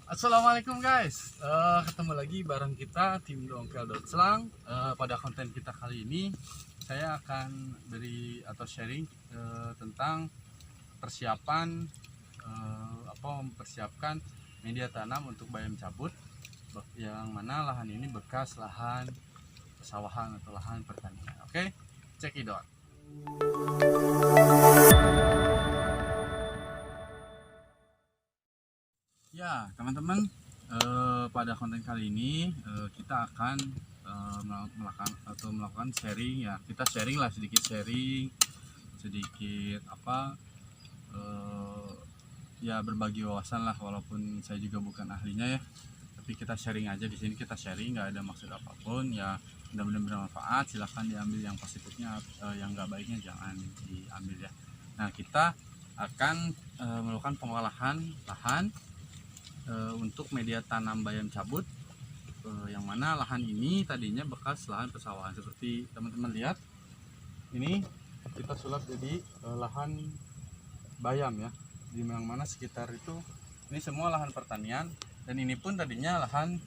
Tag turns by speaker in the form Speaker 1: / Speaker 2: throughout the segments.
Speaker 1: Assalamualaikum guys, ketemu lagi bareng kita tim Dongkel.Selang. Pada konten kita kali ini saya akan beri atau sharing tentang persiapan mempersiapkan media tanam untuk bayam cabut, yang mana lahan ini bekas lahan persawahan atau lahan pertanian. Oke, cekidot. Ya teman-teman, pada konten kali ini kita akan melakukan sharing ya. Kita sharing lah, sedikit sharing, sedikit ya berbagi wawasan lah, walaupun saya juga bukan ahlinya ya. Tapi kita sharing aja di sini, kita sharing, nggak ada maksud apapun ya. Mudah-mudahan bermanfaat. Silahkan diambil yang positifnya, yang nggak baiknya jangan diambil ya. Nah, kita akan melakukan pengolahan lahan untuk media tanam bayam cabut, yang mana lahan ini tadinya bekas lahan persawahan. Seperti teman-teman lihat, ini kita sulap jadi lahan bayam ya, di mana sekitar itu ini semua lahan pertanian, dan ini pun tadinya lahan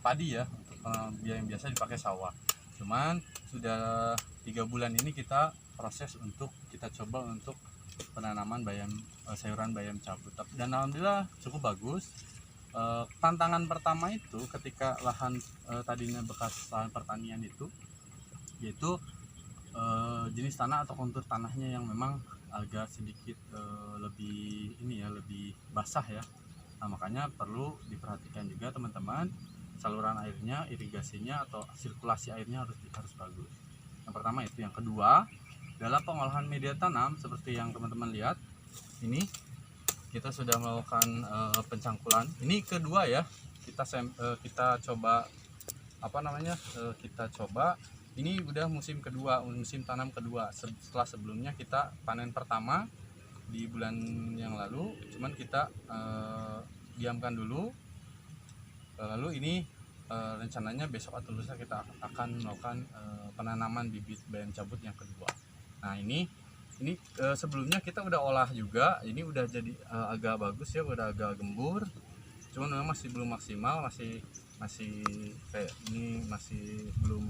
Speaker 1: padi ya, untuk yang biasa dipakai sawah. Cuman sudah 3 bulan ini kita proses untuk kita coba untuk penanaman bayam, sayuran bayam cabut, dan alhamdulillah cukup bagus. Tantangan pertama itu ketika lahan tadinya bekas lahan pertanian itu, yaitu jenis tanah atau kontur tanahnya yang memang agak sedikit lebih lebih basah ya. Nah, makanya perlu diperhatikan juga teman-teman, saluran airnya, irigasinya atau sirkulasi airnya harus bagus. Yang pertama itu. Yang kedua, dalam pengolahan media tanam seperti yang teman-teman lihat ini, kita sudah melakukan pencangkulan. Ini kedua ya, kita coba kita coba. Ini udah musim kedua, musim tanam kedua. Setelah sebelumnya kita panen pertama di bulan yang lalu, cuman kita diamkan dulu. Lalu ini rencananya besok atau lusa kita akan melakukan penanaman bibit bayam cabut yang kedua. Nah, ini sebelumnya kita udah olah juga. Ini udah jadi agak bagus ya, udah agak gembur, cuman memang masih belum maksimal, masih kayak ini, masih belum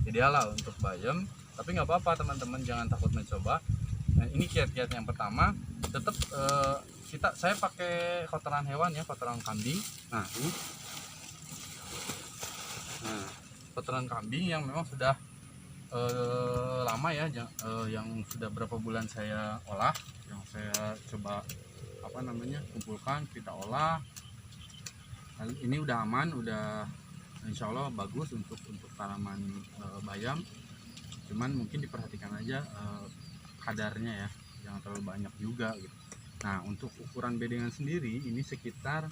Speaker 1: ideal lah untuk bayam. Tapi nggak apa-apa teman-teman, jangan takut mencoba. Nah, ini kiat-kiat yang pertama, tetap saya pakai kotoran hewan ya, kotoran kambing. Nah, ini kotoran kambing yang memang sudah lama ya, yang sudah berapa bulan saya olah, yang saya coba kumpulkan, kita olah. Ini udah aman, udah insya Allah bagus untuk tanaman bayam. Cuman mungkin diperhatikan aja kadarnya ya, jangan terlalu banyak juga gitu. Nah, untuk ukuran bedengan sendiri ini sekitar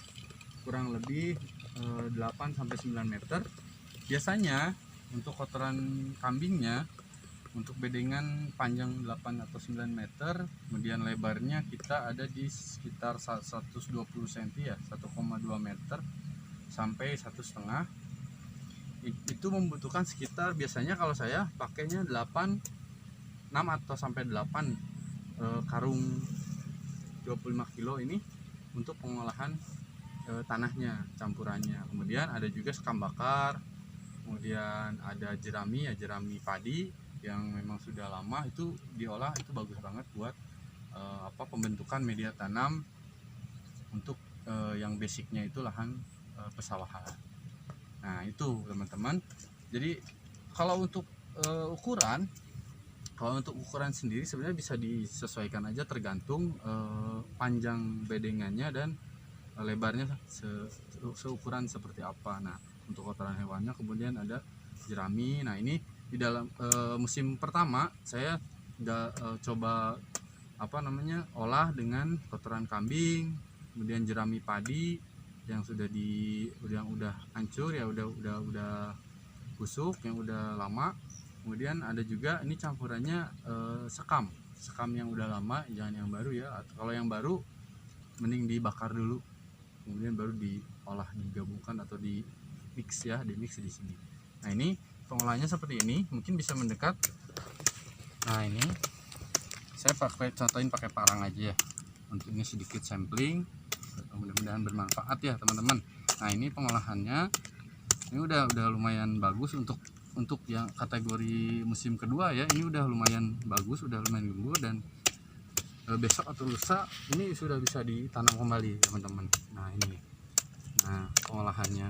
Speaker 1: kurang lebih 8-9 meter. Biasanya untuk kotoran kambingnya, untuk bedengan panjang 8 atau 9 meter, kemudian lebarnya kita ada di sekitar 120 cm ya, 1,2 meter sampai 1,5. Itu membutuhkan sekitar, biasanya kalau saya pakainya 6 atau sampai 8 karung 25 kilo ini untuk pengolahan tanahnya, campurannya. Kemudian ada juga sekam bakar, kemudian ada jerami padi yang memang sudah lama itu diolah. Itu bagus banget buat pembentukan media tanam untuk yang basicnya itu lahan persawahan. Nah, itu teman-teman. Jadi kalau untuk ukuran sendiri sebenarnya bisa disesuaikan aja, tergantung panjang bedengannya dan lebarnya seukuran seperti apa. Nah, untuk kotoran hewannya kemudian ada jerami. Nah, ini di dalam musim pertama saya udah coba olah dengan kotoran kambing, kemudian jerami padi yang udah hancur ya, udah busuk, yang udah lama. Kemudian ada juga ini campurannya sekam yang udah lama, jangan yang baru ya. Kalau yang baru mending dibakar dulu, kemudian baru diolah, digabungkan atau di mix di sini. Nah, ini pengolahannya seperti ini, mungkin bisa mendekat. Nah, ini saya contohin pakai parang aja ya. Untuk ini sedikit sampling, mudah-mudahan mudah-mudahan bermanfaat ya teman-teman. Nah ini pengolahannya ini udah lumayan bagus untuk yang kategori musim kedua ya. Ini udah lumayan bagus, udah lumayan gembur, dan besok atau lusa ini sudah bisa ditanam kembali teman-teman. Nah ini, nah pengolahannya.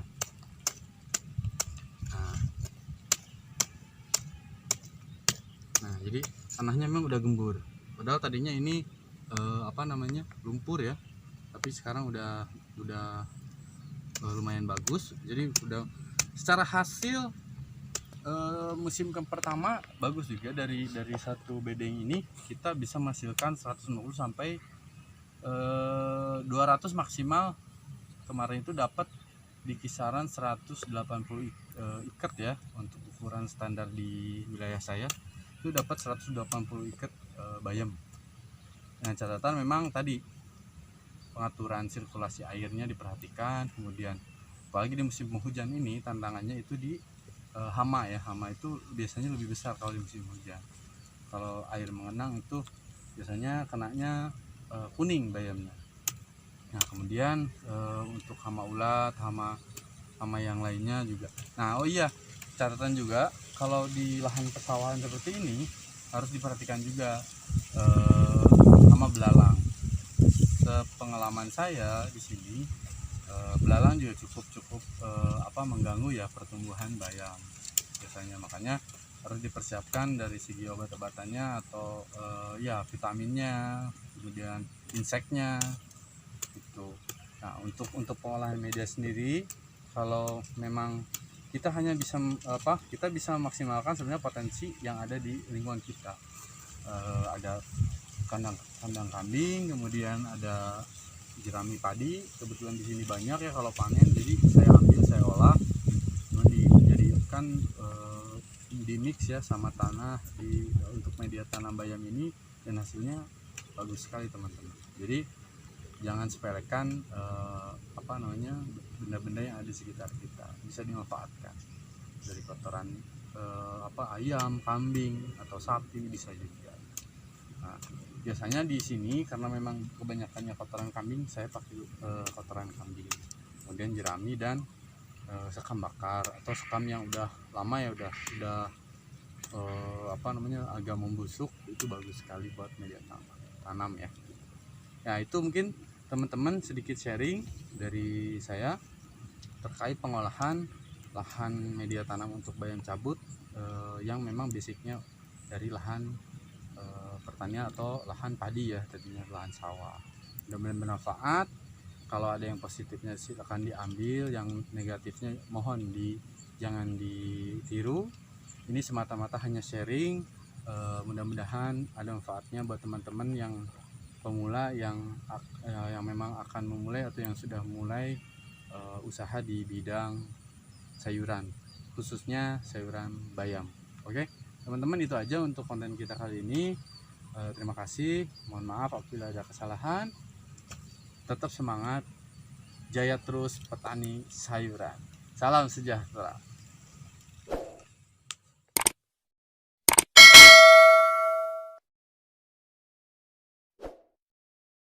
Speaker 1: Nah jadi tanahnya memang udah gembur, padahal tadinya ini lumpur ya, tapi sekarang udah lumayan bagus. Jadi udah secara hasil musim pertama bagus juga. Dari satu bedeng ini kita bisa menghasilkan 150 sampai 200 maksimal. Kemarin itu dapat di kisaran 180 ikat ya, untuk ukuran standar di wilayah saya itu dapat 180 ikat bayam. Dengan catatan memang tadi pengaturan sirkulasi airnya diperhatikan. Kemudian apalagi di musim penghujan ini tantangannya itu di hama ya. Hama itu biasanya lebih besar kalau di musim hujan. Kalau air mengenang itu biasanya kenanya kuning bayamnya. Nah kemudian untuk hama ulat, hama yang lainnya juga. Nah oh iya, catatan juga kalau di lahan persawahan seperti ini harus diperhatikan juga hama belalang. Sepengalaman saya di sini belalang juga cukup mengganggu ya pertumbuhan bayam biasanya. Makanya harus dipersiapkan dari segi obat-obatannya atau ya vitaminnya, kemudian inseknya gitu. Nah untuk pengolahan media sendiri, kalau memang kita hanya bisa kita bisa maksimalkan sebenarnya potensi yang ada di lingkungan kita. Ada kandang kambing, kemudian ada jerami padi. Kebetulan di sini banyak ya kalau panen, jadi saya ambil, saya olah, dijadikan di mix ya sama tanah untuk media tanam bayam ini, dan hasilnya bagus sekali teman-teman. Jadi jangan sepelekan benda-benda yang ada di sekitar kita, bisa dimanfaatkan dari kotoran ayam, kambing atau sapi bisa juga. Nah, biasanya di sini karena memang kebanyakannya kotoran kambing, saya pakai kotoran kambing, kemudian jerami dan sekam bakar atau sekam yang udah lama ya, udah agak membusuk, itu bagus sekali buat media tanam ya. Ya itu mungkin teman-teman sedikit sharing dari saya terkait pengolahan lahan media tanam untuk bayam cabut yang memang basicnya dari lahan pertanian atau lahan padi ya, tadinya lahan sawah. Mudah-mudahan bermanfaat. Kalau ada yang positifnya silakan diambil, yang negatifnya mohon jangan ditiru. Ini semata-mata hanya sharing. Mudah-mudahan ada manfaatnya buat teman-teman yang pemula, yang memang akan memulai atau yang sudah mulai usaha di bidang sayuran, khususnya sayuran bayam. Oke teman-teman, itu aja untuk konten kita kali ini. Terima kasih, mohon maaf apabila ada kesalahan. Tetap semangat, jaya terus petani sayuran. Salam sejahtera.